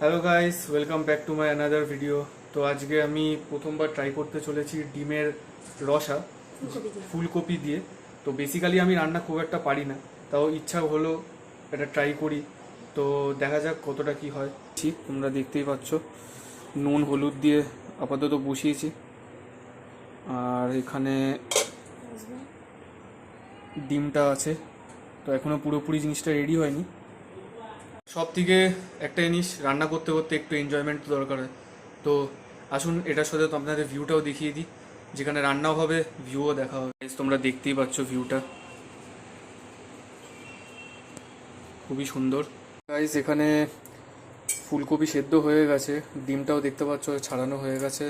Hello guys, welcome back to my another video. তো আজকে আমি প্রথমবার ট্রাই করতে চলেছি ডিমের রসা ফুলকপি দিয়ে। তো বেসিক্যালি আমি রান্না খুব একটা পারি না, তাও ইচ্ছা হলো এটা ট্রাই করি। তো দেখা যাক কতটা কি হয়। ঠিক তোমরা দেখতেই পাচ্ছ, নুন হলুদ দিয়ে আপাতত বসিয়েছি। আর এখানে ডিমটা আছে, তো এখনও পুরোপুরি জিনিসটা রেডি হয়নি। সব থেকে একটা জিনিস, রান্না করতে করতে একটু এনজয়মেন্ট তো দরকার হয়। তো আসুন এটার সাথে তো আপনাদের ভিউটাও দেখিয়ে দিই, যেখানে রান্নাও হবে ভিউও দেখা হবে। তোমরা দেখতেই পাচ্ছ ভিউটা খুবই সুন্দর। গাইস এখানে ফুলকপি সেদ্ধ হয়ে গেছে, ডিমটাও দেখতে পাচ্ছ ছাড়ানো হয়ে গেছে।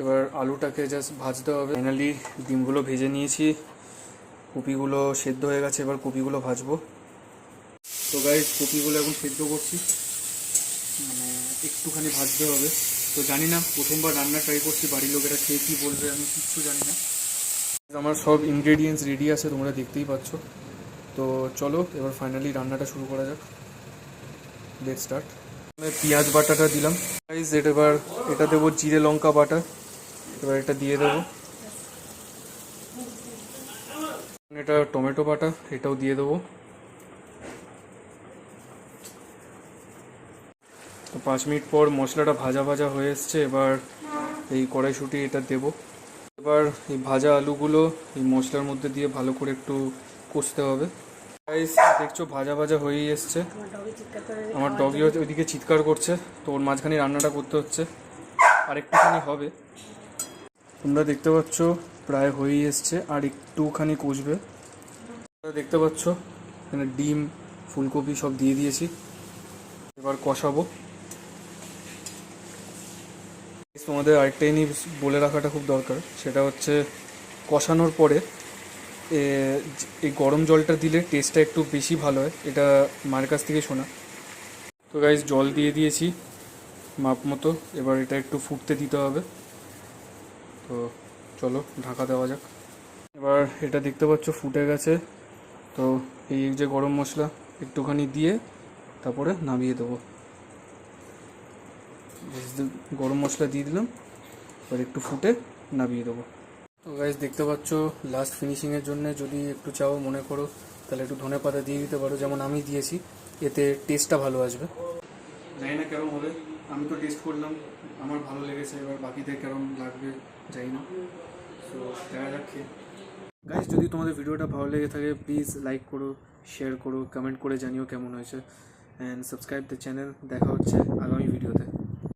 এবার আলুটাকে জাস্ট ভাজতে হবে। ফাইনালি ডিমগুলো ভেজে নিয়েছি, কপিগুলো সেদ্ধ হয়ে গেছে, এবার কপিগুলো ভাজবো। তো গাইস কপিগুলো এখন সেদ্ধ করছি, মানে একটুখানি ভাজতে হবে। তো জানি না, প্রথমবার রান্না ট্রাই করছি, বাড়ির লোকেরা খেয়ে কী বলবে আমি কিচ্ছু জানি না। আমার সব ইনগ্রেডিয়েন্টস রেডি আছে, তোমরা দেখতেই পাচ্ছ। তো চলো এবার ফাইনালি রান্নাটা শুরু করা যাক। Let's start. পেঁয়াজ বাটাটা দিলাম গাইস, এবার এটা দেবো জিরে লঙ্কা বাটা। এবার এটা দিয়ে দেবো। এটা টমেটো বাটা, এটাও দিয়ে দেবো। তো 5 মিনিট পর মশলাটা ভাজা ভাজা হয়ে এসছে। এবার এই কড়াইশুঁটি এটা দেবো। এবার এই ভাজা আলুগুলো এই মশলার মধ্যে দিয়ে ভালো করে একটু কষতে হবে। গাইস দেখছো ভাজা ভাজা হয়েই এসছে। আমার ডগি ওইদিকে চিৎকার করছে, তো ওর মাঝখানে রান্নাটা করতে হচ্ছে, আর একটুখানি হবে। তোমরা দেখতে পাচ্ছ প্রায় হয়েই এসছে, আর একটুখানি কষবে। তোমরা দেখতে পাচ্ছ এখানে ডিম ফুলকপি সব দিয়ে দিয়েছি, এবার কষাবো। তোমাদের আরেকটা জিনিস বলে রাখাটা খুব দরকার, সেটা হচ্ছে কষানোর পরে এই গরম জলটা দিলে টেস্টটা একটু বেশি ভালো হয়, এটা মায়ের কাছ থেকে শোনা। তো গাইস জল দিয়ে দিয়েছি মাপ মতো, এবার এটা একটু ফুটতে দিতে হবে। তো চলো ঢাকা দেওয়া যাক। এবার এটা দেখতে পাচ্ছ ফুটে গেছে। তো এই যে গরম মশলা একটুখানি দিয়ে তারপরে নামিয়ে দেবো। গরম মশলা দিয়ে দিলাম, এবার একটু ফুটে নামিয়ে দেবো। তো গাইস দেখতে পাচ্ছ লাস্ট ফিনিশিংয়ের জন্য যদি একটু চাও মনে করো, তাহলে একটু ধনে পাতা দিয়ে দিতে পারো, যেমন আমি দিয়েছি, এতে টেস্টটা ভালো আসবে। জানি না কেরম হবে, আমি তো টেস্ট করলাম, আমার ভালো লেগেছে, এবার বাকিদের কেরম লাগবে জানি না। সো দেখা যাক। গাইস যদি তোমাদের ভিডিওটা ভালো লেগে থাকে প্লিজ লাইক করো, শেয়ার করো, কমেন্ট করে জানিও কেমন হয়েছে, অ্যান্ড সাবস্ক্রাইব দ্য চ্যানেল। দেখা হচ্ছে আগামী ভিডিও।